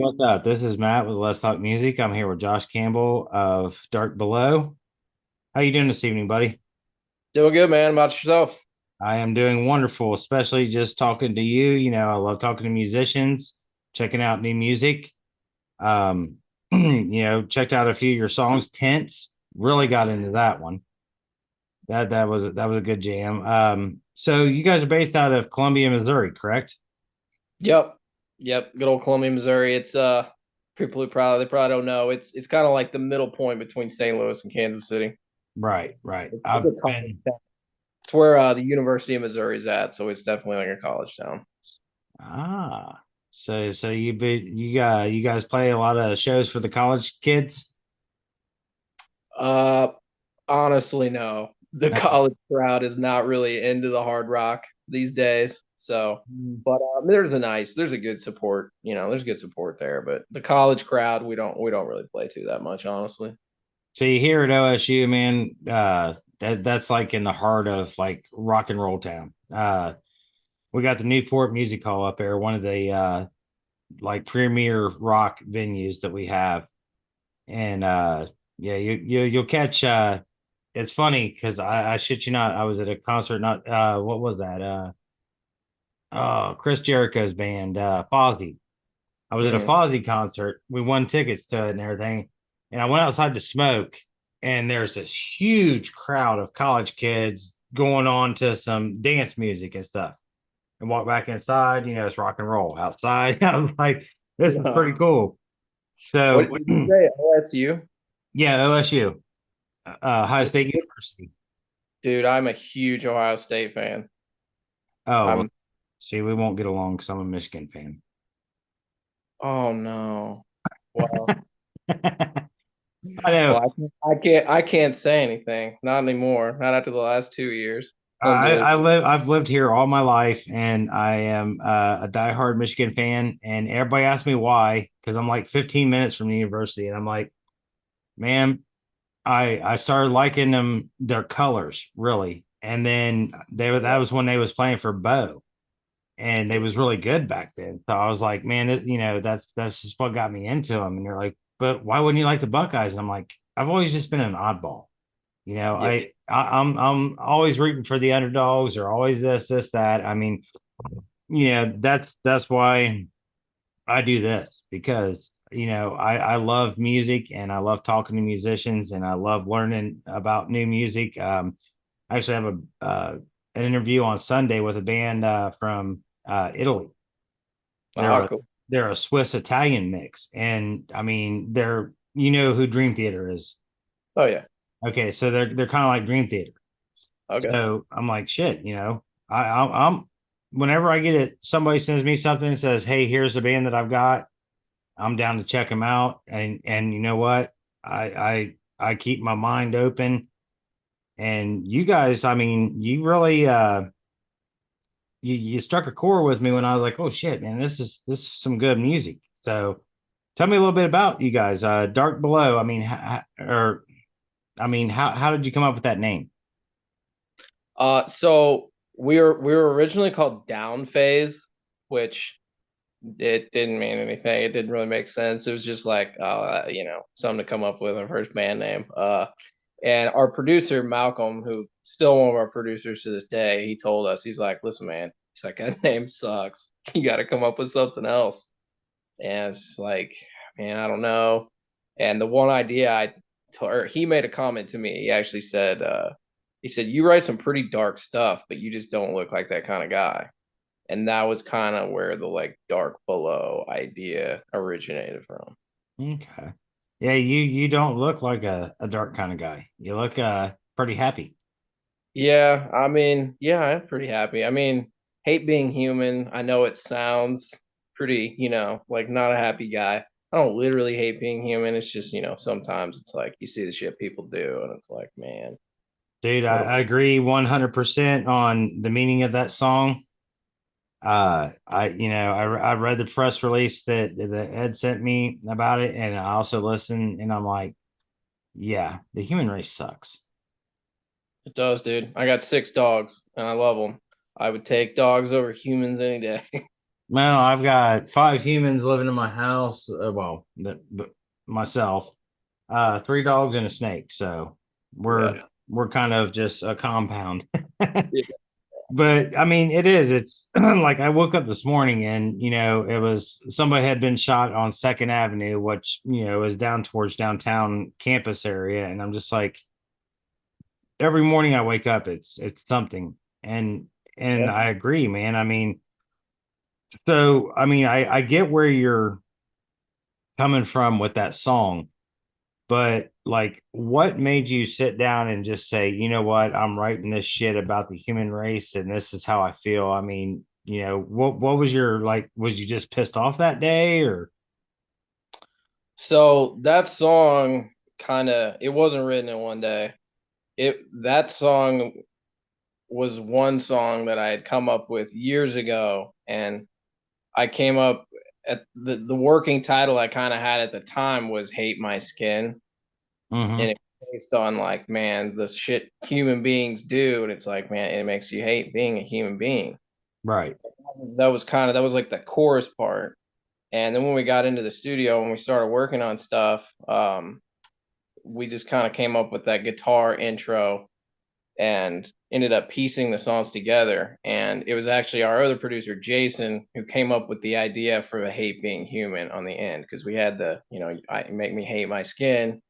what's up? This is Matt with Let's Talk Music. I'm here with Josh Campbell of Dark Below. How you doing this evening, buddy? Doing good, man. About yourself? I am doing wonderful, especially just talking to you. I love talking to musicians, checking out new music. Checked out a few of your songs. Tense, really got into that one. That was a good jam. So you guys are based out of Columbia, Missouri, correct? Yep. Yep. Good old Columbia, Missouri. It's people who probably they probably don't know. It's kind of like the middle point between St. Louis and Kansas City. Right, right. It's I've a college been town. It's where the University of Missouri is at, so it's definitely like a college town. so you guys play a lot of shows for the college kids? Uh Honestly, no. The No. college crowd is not really into the hard rock these days. So, Mm. but there's a good support. There's good support there. But the college crowd, we don't really play to that much, honestly. So you hear at OSU, man, that's like in the heart of like rock and roll town. We got the Newport Music Hall up there, one of the like premier rock venues that we have. And yeah, you'll catch it's funny because I shit you not, I was at a concert, not what was that? Chris Jericho's band, Fozzy. I was at a Hmm. Fozzy concert. We won tickets to it and everything. And I went outside to smoke, and there's this huge crowd of college kids going on to some dance music and stuff. And walk back inside, it's rock and roll outside. I'm like, this is pretty cool. So, What did you say? OSU? yeah, OSU, Ohio State University. Dude, I'm a huge Ohio State fan. Oh, well, I'm see, we won't get along because I'm a Michigan fan. Oh no. Well, I know. I can't say anything. Not anymore. Not after the last 2 years. Unbelievable. I've lived here all my life, and I am a diehard Michigan fan. And everybody asks me why, because I'm like 15 minutes from the university, and I'm like, man, I started liking them, their colors really, and then that was when they was playing for Bo, and they was really good back then. So I was like, man, that's just what got me into them. And they're like, but why wouldn't you like the Buckeyes? And I'm like, I've always just been an oddball. Yeah. I'm always rooting for the underdogs, or always this, that. I mean, that's why I do this, because I love music, and I love talking to musicians, and I love learning about new music. I actually have an interview on Sunday with a band from Italy. They're Ah, a cool. they're a Swiss Italian mix, and I mean, they're who Dream Theater is. Oh yeah. Okay, so they're kind of like Dream Theater. Okay. So I'm like, shit, I'm whenever I get it, somebody sends me something and says, hey, here's a band that I've got. I'm down to check them out. And you know what? I keep my mind open. And you guys, I mean, you really you struck a chord with me when I was like, oh shit, man, this is some good music. So tell me a little bit about you guys. Dark Below. I mean, how did you come up with that name? So we were originally called Down Phase, which it didn't mean anything. It didn't really make sense. It was just like something to come up with our first band name. And our producer Malcolm, who still one of our producers to this day, he told us, he's like, listen, man, he's like, that name sucks. You got to come up with something else. And it's like, man, I don't know. And the one idea or he made a comment to me. He actually said, you write some pretty dark stuff, but you just don't look like that kind of guy. And that was kind of where the like dark below idea originated from. Okay. Yeah, you don't look like a dark kind of guy. You look pretty happy. Yeah, I mean, yeah, I'm pretty happy. I mean, hate being human. I know it sounds pretty, like not a happy guy. I don't literally hate being human. It's just, sometimes it's like you see the shit people do and it's like, man, Dude, what I agree 100% on the meaning of that song. I read the press release that Ed sent me about it, and I also listened, and I'm like, yeah, the human race sucks. it does, dude. I got 6 dogs and I love them. I would take dogs over humans any day. Well, I've got five humans living in my house. But myself, three dogs and a snake. So Yeah. we're kind of just a compound. Yeah. But I mean, it is. It's like I woke up this morning and it was somebody had been shot on Second Avenue, which is down towards downtown campus area, and I'm just like, every morning I wake up, it's something, and Yeah. I agree, man. I mean, so I mean, I get where you're coming from with that song, but like, what made you sit down and just say, you know what, I'm writing this shit about the human race, and this is how I feel? I mean, what was your like? Was you just pissed off that day, or? So that song kind of it wasn't written in one day. It that song was one song that I had come up with years ago, and I came up at the working title I kind of had at the time was "Hate My Skin," Mm-hmm. and it's based on like, man, the shit human beings do, and it's like, man, it makes you hate being a human being. Right. That was like the chorus part, and then when we got into the studio and we started working on stuff, we just kind of came up with that guitar intro and ended up piecing the songs together. And it was actually our other producer, Jason, who came up with the idea for the hate being human on the end because we had I make me hate my skin,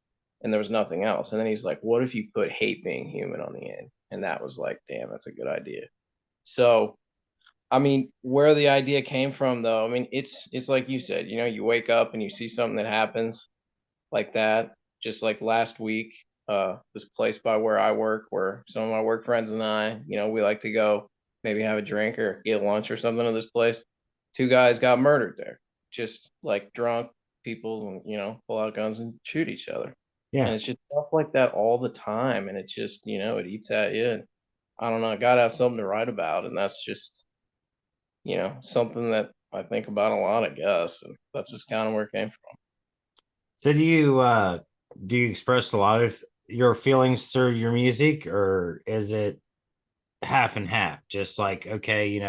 and there was nothing else. And then he's like, what if you put hate being human on the end? And that was like, damn, that's a good idea. So, I mean, where the idea came from, though, I mean, it's like you said, you wake up and you see something that happens like that. Just like last week, this place by where I work, where some of my work friends and I, we like to go maybe have a drink or get lunch or something at this place. Two guys got murdered there, just like drunk people, and pull out guns and shoot each other. And Yeah. it's just stuff like that all the time, and it just it eats at you. And I don't know, I gotta have something to write about, and that's just something that I think about a lot, I guess, and that's just kind of where it came from. So do you express a lot of your feelings through your music, or is it half and half? Just like, okay,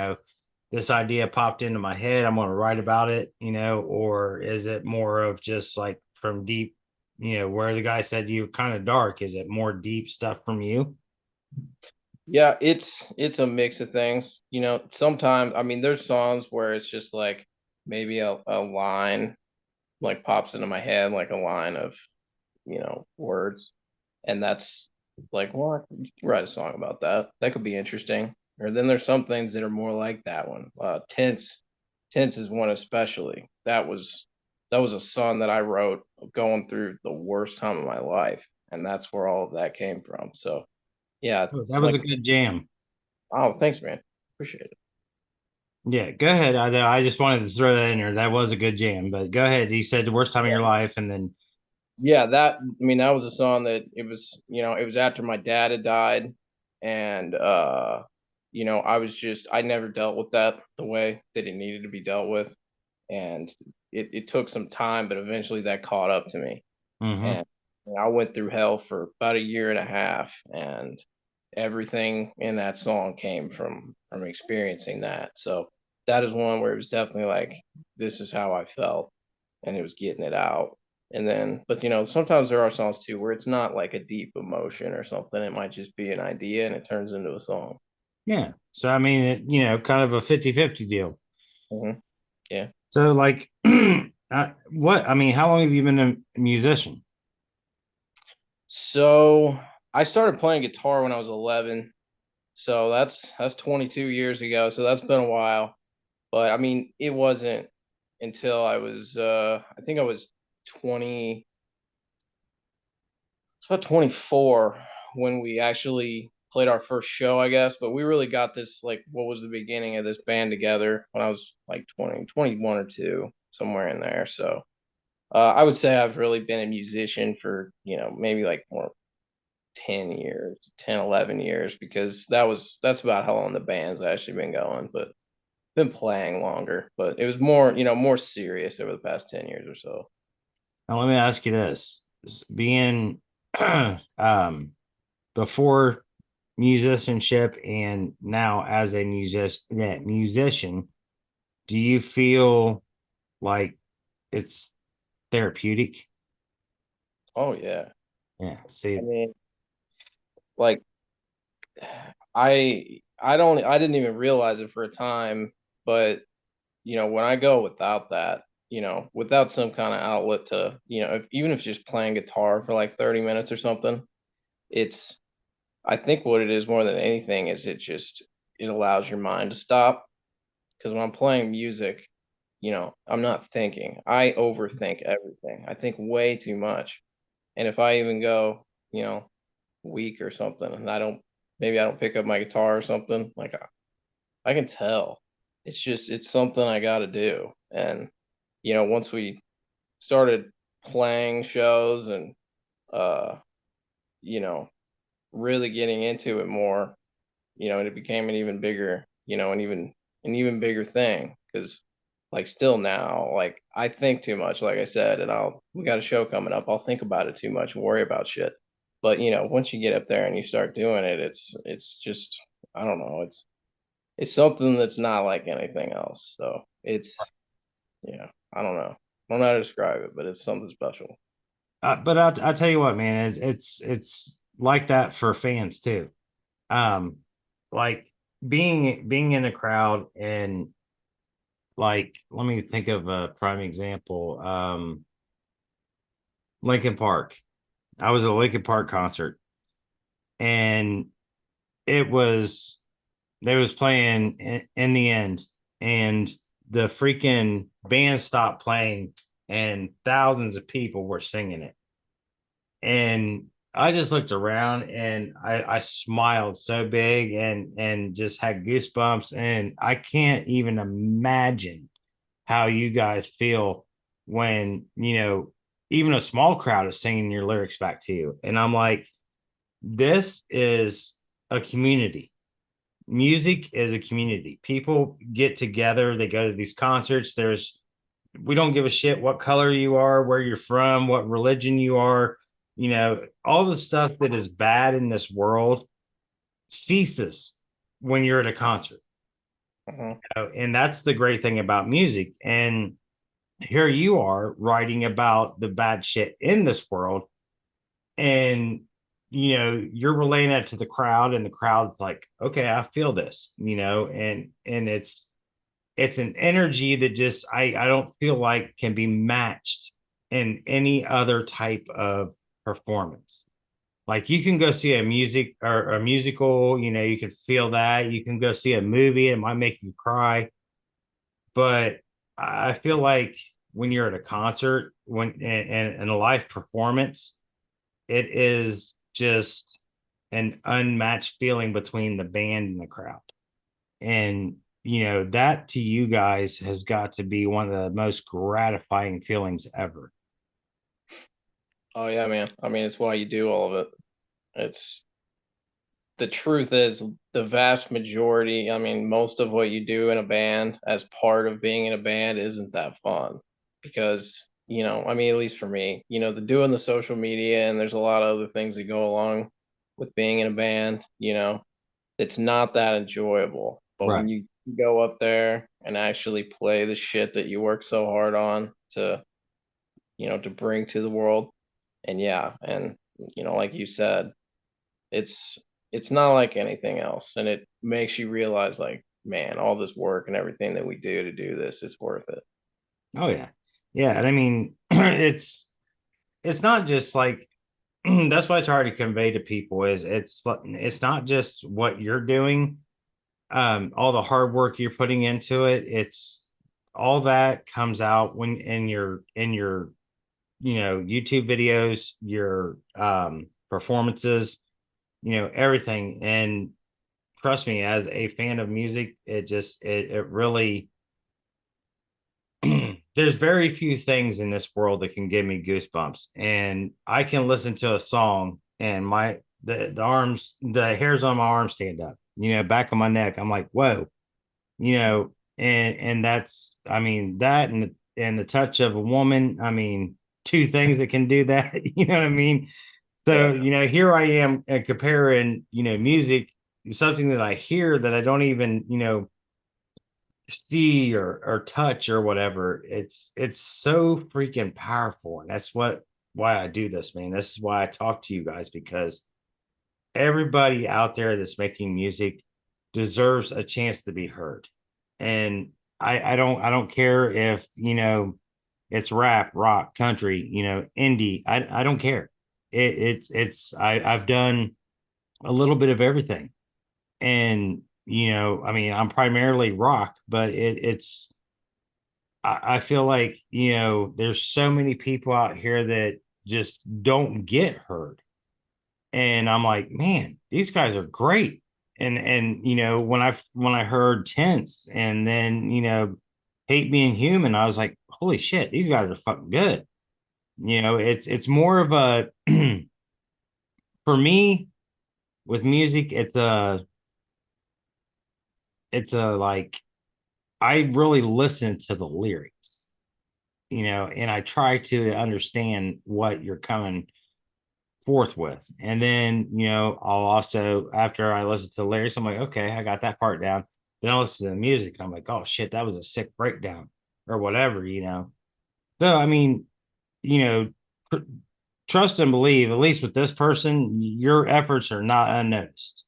this idea popped into my head, I'm going to write about it, or is it more of just like from deep, where the guy said you kind of dark? Is it more deep stuff from you? Yeah, it's a mix of things. Sometimes I mean there's songs where it's just like maybe a line like pops into my head, like a line of, words. And that's like, well, I could write a song about that. That could be interesting. Or then there's some things that are more like that one. Tense is one especially. That was a song that I wrote going through the worst time of my life. And that's where all of that came from. So yeah, Oh, it's that was like, a good jam. oh, thanks, man. Appreciate it. Yeah, go ahead. I just wanted to throw that in there. That was a good jam, but go ahead. You said the worst time of your life, and then, Yeah, that was a song that it was after my dad had died, and I never dealt with that the way that it needed to be dealt with, and it took some time, but eventually that caught up to me, mm-hmm. and I went through hell for about a year and a half, and everything in that song came from experiencing that. So that is one where it was definitely like, this is how I felt, and it was getting it out. And then, but sometimes there are songs too where it's not like a deep emotion or something. It might just be an idea and it turns into a song. Yeah. So I mean, kind of a 50-50 deal. Hmm. Yeah. So like, what? I mean, how long have you been a musician? So I started playing guitar when I was 11. So that's 22 years ago. So that's been a while. But I mean, it wasn't until I think I was 20, it's about 24 when we actually played our first show, I guess. But we really got this, like, what was the beginning of this band together when I was like 20, 21 or two, somewhere in there. So I would say I've really been a musician for, maybe like more 10 years, 10, 11 years, because that's about how long the band's actually been going. But been playing longer, but it was more, more serious over the past 10 years or so. Now, let me ask you this: being um, before musicianship and now as a musician, do you feel like it's therapeutic? Oh yeah. Yeah. I See, mean, like I didn't even realize it for a time, but when I go without that, without some kind of outlet to, even if it's just playing guitar for like 30 minutes or something, it's I think what it is more than anything is it allows your mind to stop. Because when I'm playing music, I'm not thinking. I overthink everything. I think way too much. And if I even go, week or something, and maybe I don't pick up my guitar or something, like I can tell. It's something I got to do. And once we started playing shows and uh, you know, really getting into it more, and it became an even bigger, an even bigger thing. Because like still now, like I think too much, like I said, and we got a show coming up. I'll think about it too much and worry about shit. But once you get up there and you start doing it, it's just I don't know, it's something that's not like anything else. So I don't know. I don't know how to describe it, but it's something special. but I'll tell you what, man, it's like that for fans too. Um, like being in a crowd and like, let me think of a prime example. Lincoln Park. I was at a Lincoln Park concert, and it was they was playing in the end, and the freaking band stopped playing, and thousands of people were singing it. And I just looked around and I smiled so big and just had goosebumps. And I can't even imagine how you guys feel when, even a small crowd is singing your lyrics back to you. And I'm like, this is a community. Music is a community. People get together, they go to these concerts. We don't give a shit what color you are, where you're from, what religion you are. All the stuff that is bad in this world ceases when you're at a concert. Mhm. And that's the great thing about music. And here you are writing about the bad shit in this world. And, you're relaying that to the crowd, and the crowd's like, okay, I feel this, and it's an energy that just I don't feel like can be matched in any other type of performance. Like you can go see a music or a musical, you can feel that. You can go see a movie, it might make you cry. But I feel like when you're at a concert, and a live performance, it is just an unmatched feeling between the band and the crowd. And, that to you guys has got to be one of the most gratifying feelings ever. Oh yeah, man. I mean, it's why you do all of it. It's the truth is the vast majority, I mean, most of what you do in a band as part of being in a band isn't that fun because, I mean, at least for me, the doing the social media and there's a lot of other things that go along with being in a band, it's not that enjoyable. But when Right. you go up there and actually play the shit that you work so hard on to bring to the world, and yeah, and like you said, it's it's not like anything else, and it makes you realize, like, man, all this work and everything that we do to do this is worth it. Oh yeah. Yeah. And I mean, it's not just like that's what I try to convey to people is it's not just what you're doing, all the hard work you're putting into it. It's all that comes out when in your YouTube videos, your performances, everything. And trust me, as a fan of music, it really there's very few things in this world that can give me goosebumps. And I can listen to a song and the hairs on my arms stand up, back on my neck. I'm like, whoa, and that's, I mean, that and the touch of a woman. I mean, two things that can do that. You know what I mean? So, Yeah. here I am comparing, music, something that I hear that I don't even, see or touch or whatever. It's so freaking powerful, and that's why I do this, man. This is why I talk to you guys, because everybody out there that's making music deserves a chance to be heard. And I don't care if, it's rap, rock, country, indie. I don't care. I've done a little bit of everything. And, I mean, I'm primarily rock, but I feel like, there's so many people out here that just don't get heard. And I'm like, man, these guys are great. And when I heard Tense and then Hate Being Human, I was like, holy shit, these guys are fucking good. It's more of a for me with music, it's a like I really listen to the lyrics, and I try to understand what you're coming forth with. And then, I'll also, after I listen to the lyrics, I'm like, okay, I got that part down. Then I listen to the music and I'm like, oh shit, that was a sick breakdown or whatever. So, I mean, you know, tr- trust and believe, at least with this person, your efforts are not unnoticed.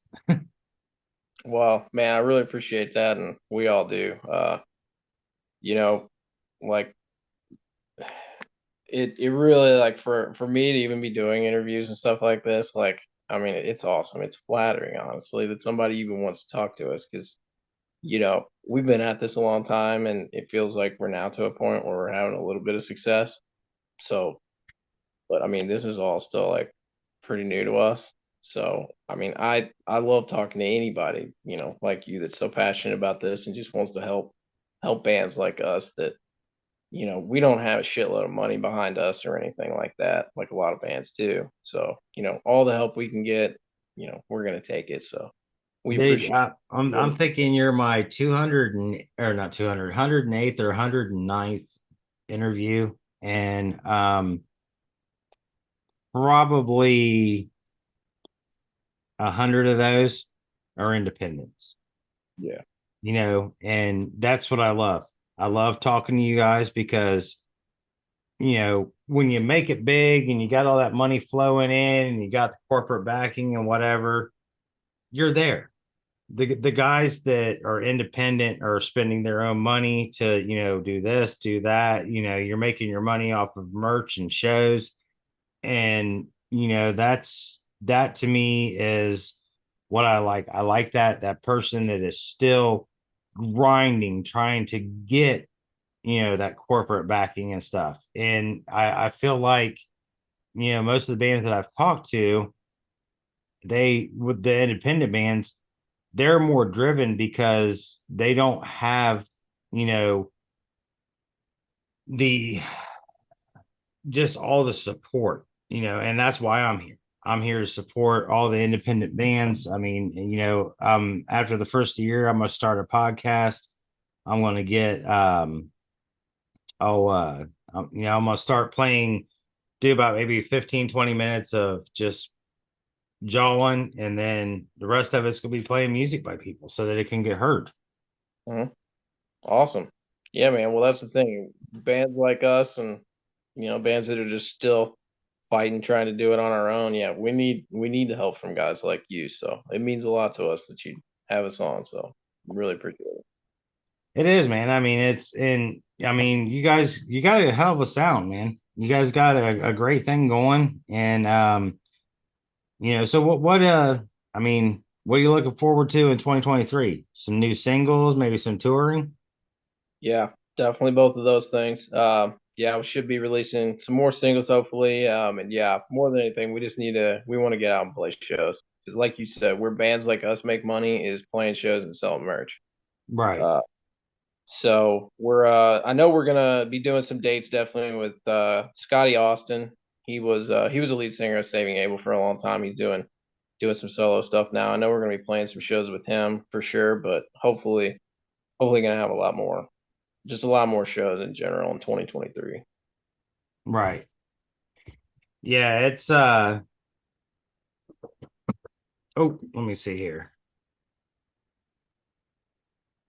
Well, man, I really appreciate that, and we all do. You know, like it really like for me to even be doing interviews and stuff like this, like I mean, it's awesome. It's flattering, honestly, that somebody even wants to talk to us because we've been at this a long time, and it feels like we're now to a point where we're having a little bit of success. So, but I mean, this is all still like pretty new to us. So, I mean, I love talking to anybody, like you that's so passionate about this and just wants to help bands like us that, we don't have a shitload of money behind us or anything like that, like a lot of bands do. So, all the help we can get, we're gonna take it. So we Dude, appreciate I'm thinking you're my 200 and or not 200, 108th or 109th interview, and probably 100 of those are independents. yeah. And that's what I love. I love talking to you guys because, when you make it big and you got all that money flowing in and you got the corporate backing and whatever, you're there. The guys that are independent are spending their own money to, do this, do that. You're making your money off of merch and shows. And, that to me is what I like. I like that person that is still grinding, trying to get, that corporate backing and stuff. And I feel like, most of the bands that I've talked to, with the independent bands, they're more driven because they don't have, you know, the just all the support, and that's why I'm here. I'm here to support all the independent bands. I mean, after the first year, I'm gonna start a podcast. I'm gonna get oh I'm gonna start playing, do about maybe 15, 20 minutes of just jawing, and then the rest of it's gonna be playing music by people so that it can get heard. Mhm. Awesome. Yeah, man. Well, that's the thing. Bands like us and bands that are just still fighting, trying to do it on our own. Yeah, we need the help from guys like you. So it means a lot to us that you have us on. So really appreciate it. It is, man. I mean, I mean, you got a hell of a sound, man. You guys got a great thing going. And, so I mean, what are you looking forward to in 2023? Some new singles, maybe some touring? Yeah, definitely both of those things. Yeah, we should be releasing some more singles hopefully. And yeah, more than anything, we want to get out and play shows because, like you said, where bands like us make money is playing shows and selling merch. Right, Uh, So I know we're gonna be doing some dates definitely with Scotty Austin. He was a lead singer of Saving Abel for a long time. He's doing some solo stuff now. I know we're gonna be playing some shows with him for sure, but hopefully gonna have a lot more shows in general in 2023. right. Yeah, oh, let me see here.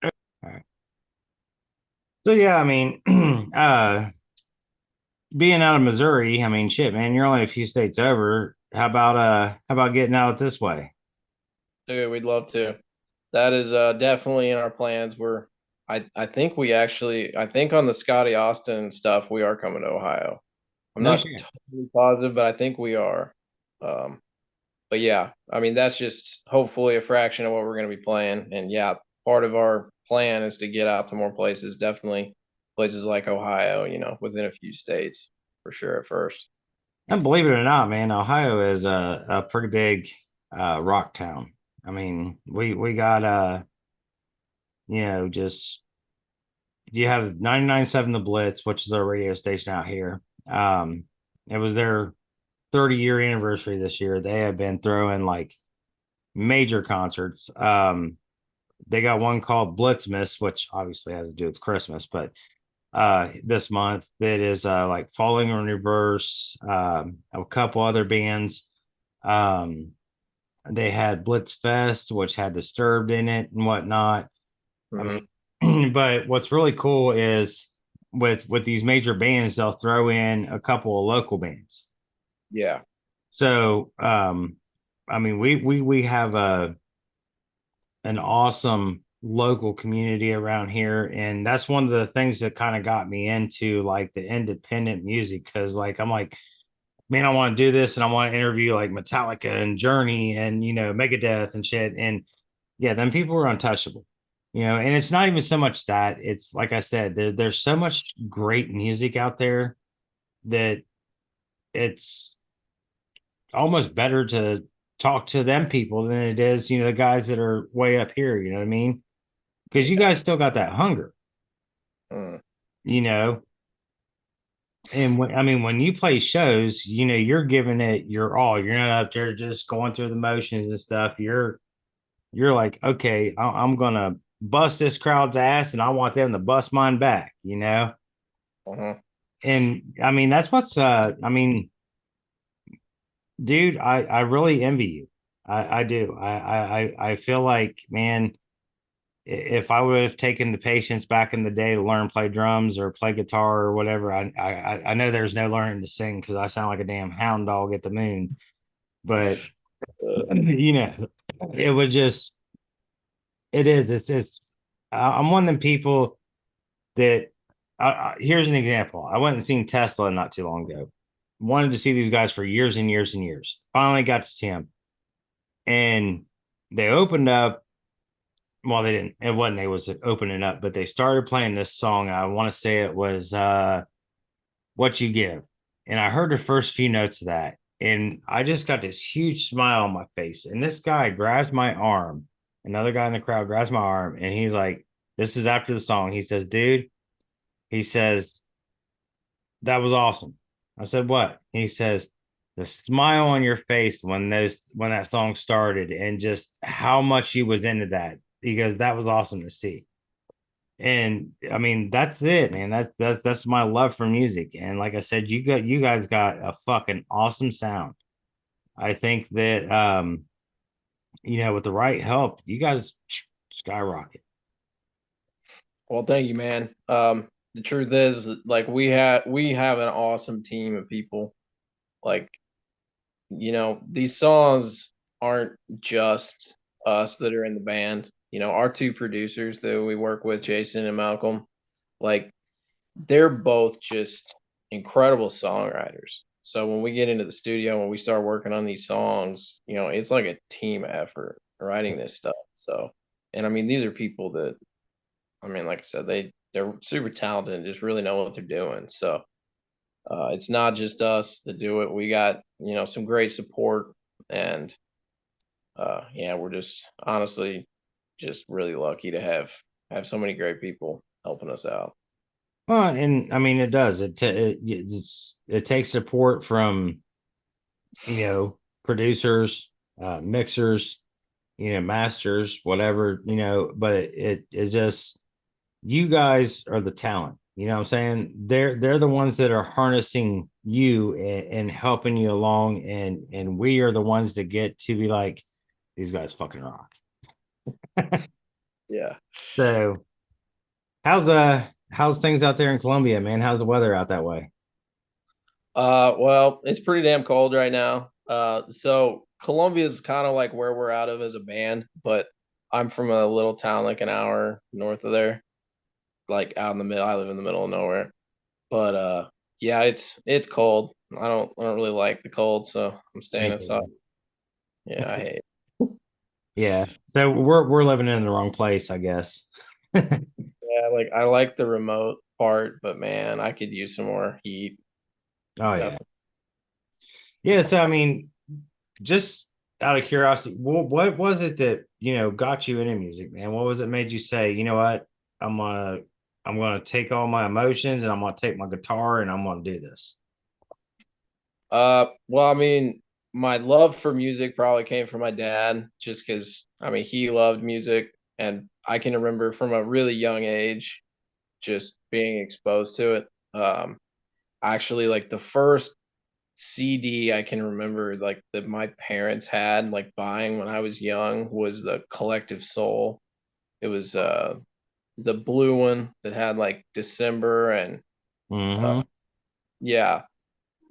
All right. So yeah, I mean, being out of Missouri, I mean, shit, man, you're only a few states over. How about getting out this way? Dude, we'd love to. That is definitely in our plans. I think we actually, I think on the Scotty Austin stuff, we are coming to Ohio. I'm No not shit. totally positive, but I think we are. Um, but yeah, I mean, that's just hopefully a fraction of what we're going to be playing. And yeah, part of our plan is to get out to more places, definitely places like Ohio, within a few states for sure at first. And believe it or not, man, Ohio is a pretty big rock town. I mean, we got just you have 99.7 The Blitz, which is our radio station out here. Um, it was their 30-year anniversary this year. They have been throwing like major concerts. They got one called Blitzmas, which obviously has to do with Christmas, but this month that is like Falling in Reverse, a couple other bands. Um, they had Blitz Fest, which had Disturbed in it and whatnot. I Hmm. mean, but what's really cool is with these major bands, they'll throw in a couple of local bands. Yeah. So, I mean, we have an awesome local community around here, and that's one of the things that kind of got me into like the independent music because like I'm like, man, I want to do this and I want to interview like Metallica and Journey and Megadeth and shit, and yeah, then people are untouchable. And it's not even so much that it's like I said, there's so much great music out there that it's almost better to talk to them people than it is, the guys that are way up here, you know what I mean? Because you Yeah. guys still got that hunger, Mm. you know. And I mean, when you play shows, you're giving it your all. You're not up there just going through the motions and stuff. You're like, okay, I'm gonna bust this crowd's ass, and I want them to bust mine back. Uh-huh. And I mean, that's what's I mean, dude, I really envy you. I do. I feel like, man, if I would have taken the patience back in the day to learn play drums or play guitar or whatever, I know there's no learning to sing because I sound like a damn hound dog at the moon. But Uh, you know, it would just it is it's I'm one of them people that here's an example. I went and seen Tesla not too long ago. Wanted to see these guys for years and years and years. Finally got to see them, and they opened up. Well, they didn't. It wasn't. They was opening up, but they started playing this song. I want to say it was "What You Give," and I heard the first few notes of that, and I just got this huge smile on my face. And this guy grabs my arm. Another guy in the crowd grabs my arm, and he's like, "This is after the song." He says, "Dude," he says, "that was awesome." I said, "What?" He says, "The smile on your face when that song started, and just how much you was into that." Because that was awesome to see. And I mean, that's it, man. That's my love for music. And like I said, you guys got a fucking awesome sound. I think that with the right help, you guys skyrocket. well, thank you, man. The truth is, like, we have an awesome team of people. Like, these songs aren't just us that are in the band. Our two producers that we work with, Jason and Malcolm, like, they're both just incredible songwriters. So when we get into the studio, when we start working on these songs, it's like a team effort writing this stuff. So, and I mean, these are people that, I mean, like I said, they're super talented and just really know what they're doing. So it's not just us that do it. We got some great support, and yeah, we're just honestly just really lucky to have so many great people helping us out. Well, and I mean, it does. It takes support from producers, mixers, masters, whatever, but it just you guys are the talent. You know what I'm saying? They're the ones that are harnessing you and helping you along, and we are the ones that get to be like, these guys fucking rock. Yeah. So how's how's things out there in Columbia, man? How's the weather out that way? Well, it's pretty damn cold right now. So Columbia is kind of like where we're out of as a band, but I'm from a little town like an hour north of there, like out in the middle. I live in the middle of nowhere. But yeah, it's cold. I don't really like the cold, so I'm staying Me inside. neither. Yeah, I hate. Yeah. So we're living in the wrong place, I guess. Yeah, like I like the remote part, but man, I could use some more heat. Oh yeah. Definitely. Yeah, so I mean, just out of curiosity, what was it that, got you into music, man? What was it made you say, you know what? I'm gonna I'm gonna take all my emotions and I'm gonna take my guitar and I'm gonna do this. Well, I mean, my love for music probably came from my dad, just because I mean he loved music, and I can remember from a really young age just being exposed to it. Actually, like the first CD I can remember, like that my parents had, like buying when I was young, was the Collective Soul. It was the blue one that had like December and uh, Hmm. yeah,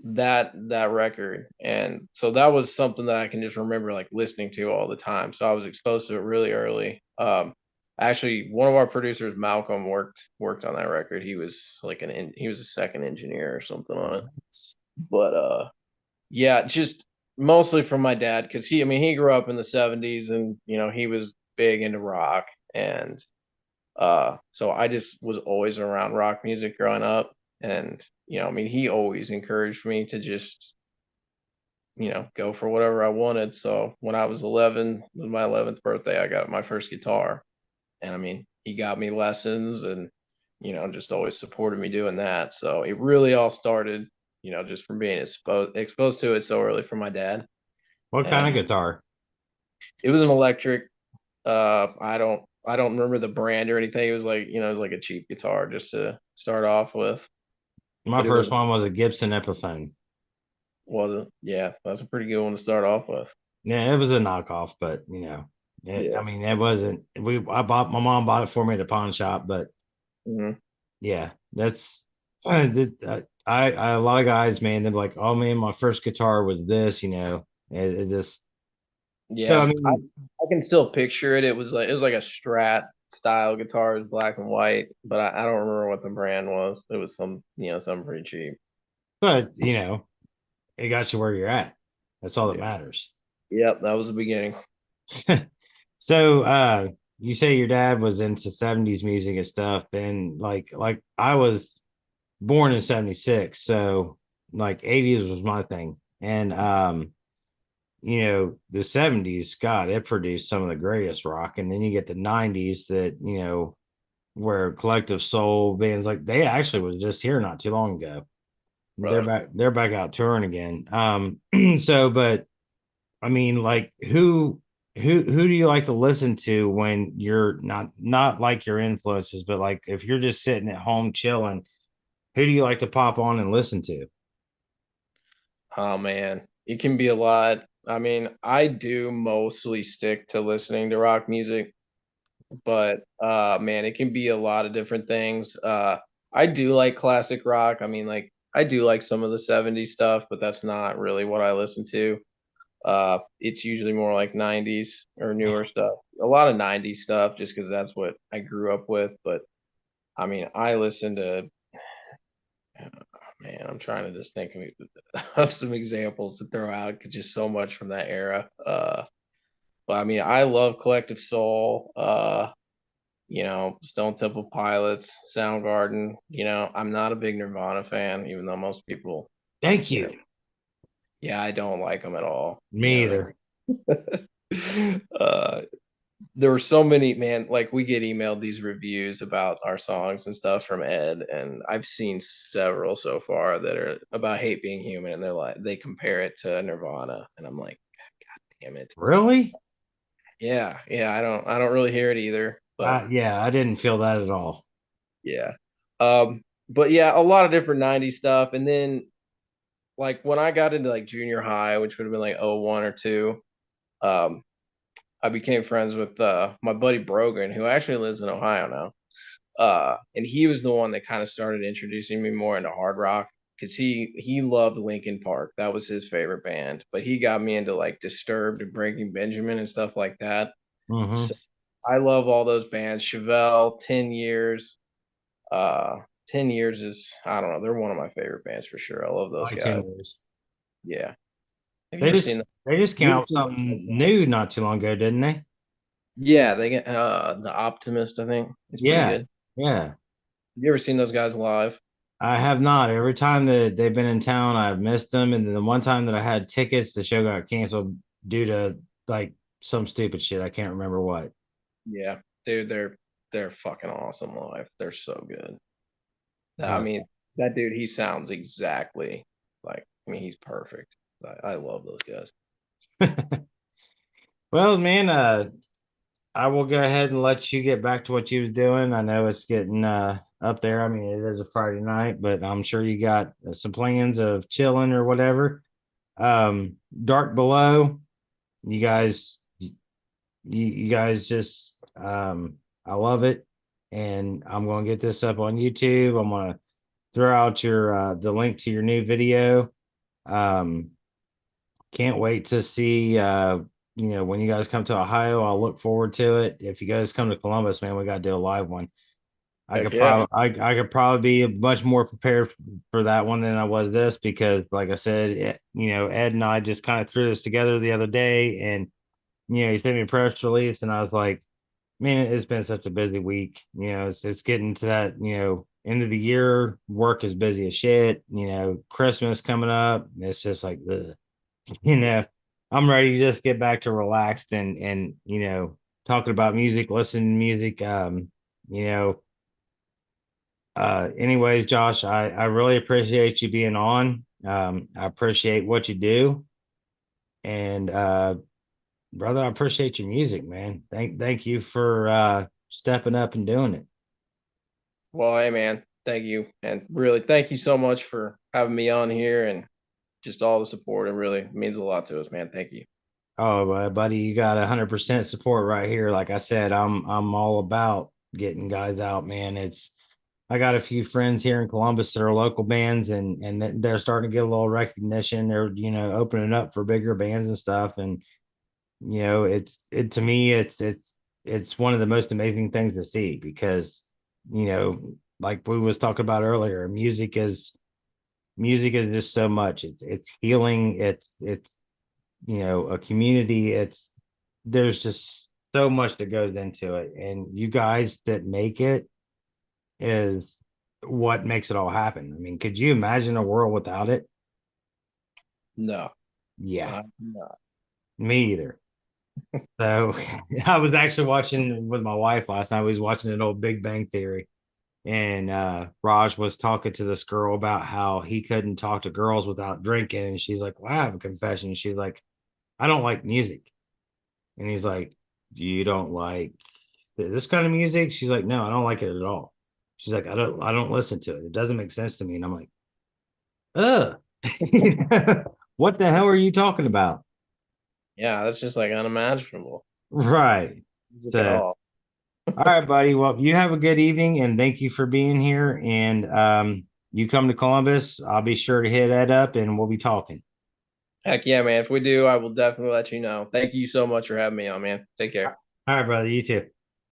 that record. And so that was something that I can just remember like listening to all the time. So I was exposed to it really early. Actually, one of our producers, Malcolm, worked on that record. He was like he was a second engineer or something on it. But yeah, just mostly from my dad, because I mean he grew up in the 70s, and he was big into rock. And so I just was always around rock music growing up. And I mean he always encouraged me to just go for whatever I wanted. So when I was 11, it was my 11th birthday, I got my first guitar. And I mean he got me lessons, and just always supported me doing that. So it really all started just from being exposed to it so early from my dad. What kind of And guitar? it was an electric. I don't remember the brand or anything. It was like it was like a cheap guitar just to start off with. My But it first one was a Gibson Epiphone. wasn't. Yeah, that's a pretty good one to start off with. Yeah, it was a knockoff, but I Yeah. mean, it wasn't. I bought my mom bought it for me at a pawn shop, but Hmm. yeah, that's a lot of guys, man, they're like, oh man, my first guitar was this, it just so I Yeah, mean, I can still picture it. It was like a Strat style guitar, it was black and white, but I don't remember what the brand was. It was something pretty cheap. but it got you where you're at. That's all that Yeah. matters. Yep, that was the beginning. So you say your dad was into 70s music and stuff, and like I was born in 76, so like 80s was my thing. And the 70s, God, it produced some of the greatest rock. And then you get the 90s that, where collective soul bands like they actually was just here not too long ago. They're Right. back out touring again. So but I mean, like who do you like to listen to when you're not like your influences, but like if you're just sitting at home chilling, who do you like to pop on and listen to? Oh man, it can be a lot. I mean, I do mostly stick to listening to rock music, but man, it can be a lot of different things. I do like classic rock. I mean, like I do like some of the 70s stuff, but that's not really what I listen to. It's usually more like 90s or newer stuff. A lot of 90s stuff just because that's what I grew up with. But I mean, I listen to man, I'm trying to just think of some examples to throw out, 'cause just so much from that era. But I mean, I love Collective Soul, Stone Temple Pilots, Soundgarden. I'm not a big Nirvana fan, even though most people, Thank you know, you. yeah, I don't like them at all. Me either. Uh, there were so many, man, like we get emailed these reviews about our songs and stuff from Ed, and I've seen several so far that are about Hate Being Human, and they compare it to Nirvana, and I'm like, damn it. Really? Yeah, yeah, I don't really hear it either, but Yeah, I didn't feel that at all. yeah. But yeah, a lot of different 90s stuff. And then like when I got into like junior high, which would have been like '01 or 2, I became friends with my buddy Brogan, who actually lives in Ohio now. And he was the one that kind of started introducing me more into hard rock because he loved Linkin Park. That was his favorite band. But he got me into like Disturbed and Breaking Benjamin and stuff like that. Mm-hmm. So I love all those bands. Chevelle, 10 Years. 10 Years is I don't know. They're one of my favorite bands for sure. I love those Like guys. 10 years. Yeah. Have you They ever seen just them? they just came You ever out with seen those something guys? new not too long ago, didn't they? Yeah, they get the Optimist. I think it's pretty Yeah. good. Yeah. Have you ever seen those guys live? I have not. Every time that they've been in town, I've missed them. And then the one time that I had tickets, the show got canceled due to like some stupid shit. I can't remember what. Yeah, dude, they're fucking awesome live. They're so good. I Uh, mean, that dude, he sounds exactly like. I mean, he's perfect. I love those guys. well, man, I will go ahead and let you get back to what you was doing. I know it's getting up there. I mean, it is a Friday night, but I'm sure you got some plans of chilling or whatever. Dark Below, you guys, you guys just, I love it, and I'm going to get this up on YouTube. I'm going to throw out your the link to your new video. Um, can't wait to see when you guys come to Ohio. I'll look forward to it. If you guys come to Columbus, man, we got to do a live one. Heck yeah. I could probably be much more prepared for that one than I was this because like I said, Ed and I just kind of threw this together the other day, and he sent me a press release, and I was like, man, it's been such a busy week. It's getting to that, end of the year, work is busy as shit. Christmas coming up. It's just like ugh. you know, I'm ready to just get back to relaxed and talking about music, listening to music. You know, anyways, Josh, I really appreciate you being on. I appreciate what you do. And brother, I appreciate your music, man. Thank you for stepping up and doing it. Well, hey man, thank you, and really thank you so much for having me on here and just all the support. It really means a lot to us, man. Thank you. Oh, buddy, you got 100% support right here. Like I said, I'm all about getting guys out, man. I got a few friends here in Columbus that are local bands, and they're starting to get a little recognition. They're opening up for bigger bands and stuff, and it to me it's one of the most amazing things to see because like we was talking about earlier, music is just so much. It's healing. It's a community. There's just so much that goes into it, and you guys that make it is what makes it all happen. I mean, could you imagine a world without it? No, Yeah, I'm not. me either. So I was actually watching with my wife last night. We was watching an old Big Bang Theory, and Raj was talking to this girl about how he couldn't talk to girls without drinking, and she's like, "Well, I have a confession." She's like, "I don't like music," and he's like, "You don't like this kind of music?" She's like, "No, I don't like it at all." She's like, I don't listen to it. It doesn't make sense to me." And I'm like, "Ugh, what the hell are you talking about?" Yeah, that's just like unimaginable. Right. Music at So, all. all right, buddy. Well, you have a good evening, and thank you for being here. And you come to Columbus, I'll be sure to hit that up, and we'll be talking. Heck yeah, man. If we do, I will definitely let you know. Thank you so much for having me on, man. Take care. All right, brother. You too.